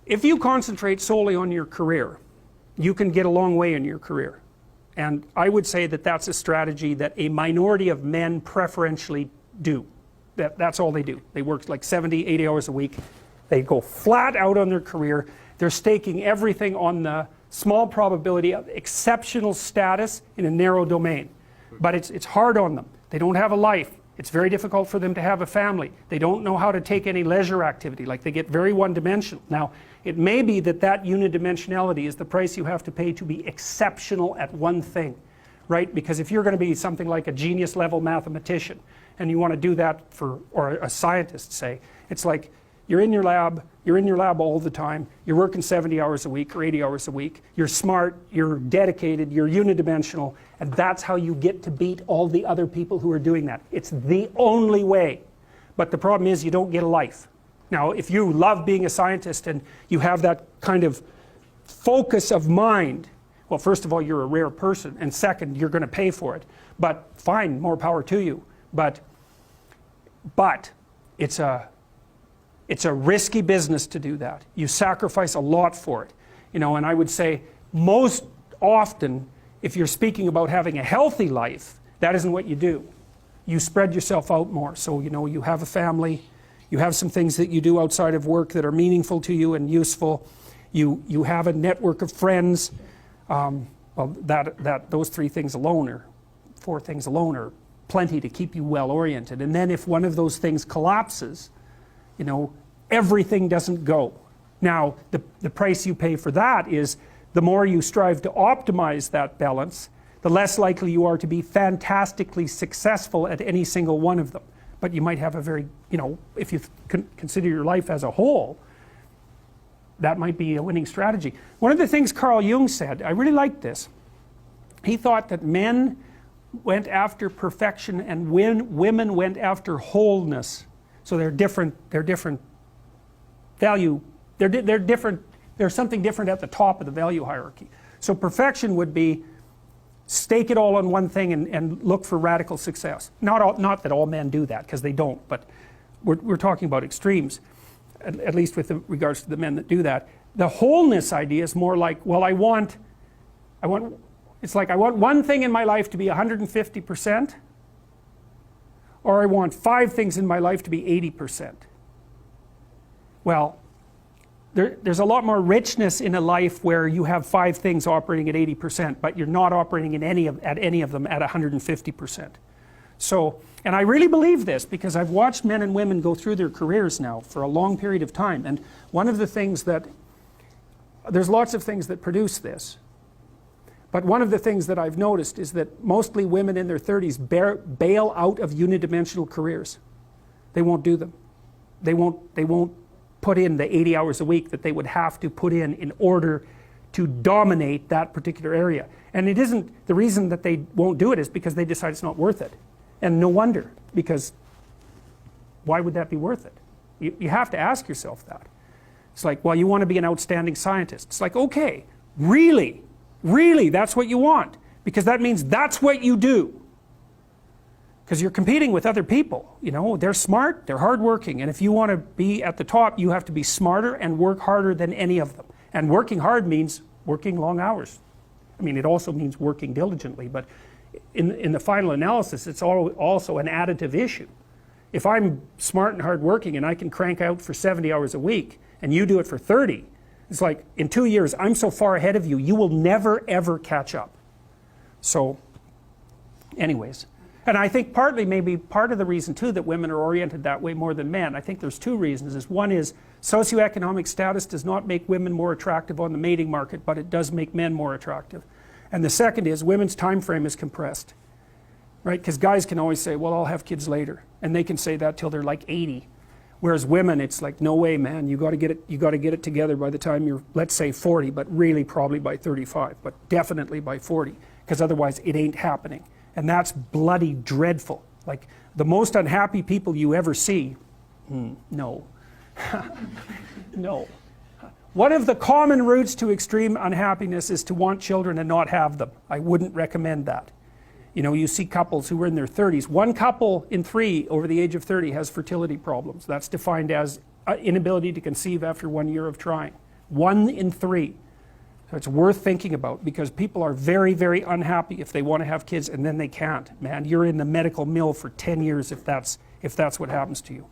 if you concentrate solely on your career, you can get a long way in your career. And I would say that that's a strategy that a minority of men preferentially do. That's all they do. They work like 70, 80 hours a week. They go flat out on their career. They're staking everything on the small probability of exceptional status in a narrow domain. But it's hard on them. They don't have a life. It's very difficult for them to have a family. They don't know how to take any leisure activity. Like, they get very one-dimensional. Now, it may be that that unidimensionality is the price you have to pay to be exceptional at one thing, right? Because if you're going to be something like a genius level mathematician and you want to do that for, or a scientist say, it's like you're in your lab all the time, you're working 70 hours a week or 80 hours a week, you're smart, you're dedicated, you're unidimensional, and that's how you get to beat all the other people who are doing that. It's the only way. But the problem is you don't get a life. Now, if you love being a scientist and you have that kind of focus of mind, well, first of all, you're a rare person, and second, you're going to pay for it. But fine, more power to you. But it's a risky business to do that. You sacrifice a lot for it. You know, and I would say most often, if you're speaking about having a healthy life, that isn't what you do. You spread yourself out more. So, you know, you have a family, you have some things that you do outside of work that are meaningful to you and useful. You have a network of friends. Well, those 3 things alone, or 4 things alone, are plenty to keep you well oriented. And then if one of those things collapses, you know, everything doesn't go. Now, the price you pay for that is the more you strive to optimize that balance, the less likely you are to be fantastically successful at any single one of them. But you might have a very, you know, if you consider your life as a whole, that might be a winning strategy. One of the things Carl Jung said, I really liked this. He thought that men went after perfection and women went after wholeness. So they're different value, they're different, there's something different at the top of the value hierarchy. So perfection would be stake it all on one thing and look for radical success. Not that all men do that, because they don't, but we're talking about extremes, at least with regards to the men that do that. The wholeness idea is more like, well, it's like I want one thing in my life to be 150%, or I want 5 things in my life to be 80%. Well, there's a lot more richness in a life where you have 5 things operating at 80%, but you're not operating at any of them at 150%. So, and I really believe this because I've watched men and women go through their careers now for a long period of time, and one of the things that, there's lots of things that produce this, but one of the things that I've noticed is that mostly women in their 30s bail out of unidimensional careers. They won't do them. They won't put in the 80 hours a week that they would have to put in order to dominate that particular area. And it isn't, the reason that they won't do it is because they decide it's not worth it. And no wonder, because why would that be worth it? You have to ask yourself that. It's like, well, you want to be an outstanding scientist. It's like, okay, really, that's what you want, because that means that's what you do. Because you're competing with other people, you know, they're smart, they're hardworking, and if you want to be at the top, you have to be smarter and work harder than any of them. And working hard means working long hours. I mean, it also means working diligently, but in the final analysis, it's also an additive issue. If I'm smart and hardworking and I can crank out for 70 hours a week, and you do it for 30, it's like, in 2 years, I'm so far ahead of you, you will never, ever catch up. So, anyways. And I think partly, maybe part of the reason too that women are oriented that way more than men, I think there's 2 reasons. One is socioeconomic status does not make women more attractive on the mating market, but it does make men more attractive. And the second is women's time frame is compressed, right? Because guys can always say, well, I'll have kids later, and they can say that till they're like 80. Whereas women, it's like, no way, man, you got to get it together by the time you're, let's say 40, but really probably by 35, but definitely by 40, because otherwise it ain't happening. And that's bloody dreadful. Like, the most unhappy people you ever see, no. No. One of the common routes to extreme unhappiness is to want children and not have them. I wouldn't recommend that. You know, you see couples who are in their 30s. 1 couple in 3 over the age of 30 has fertility problems. That's defined as inability to conceive after 1 year of trying. 1 in 3. So it's worth thinking about, because people are very, very unhappy if they want to have kids and then they can't. Man, you're in the medical mill for 10 years if that's what happens to you.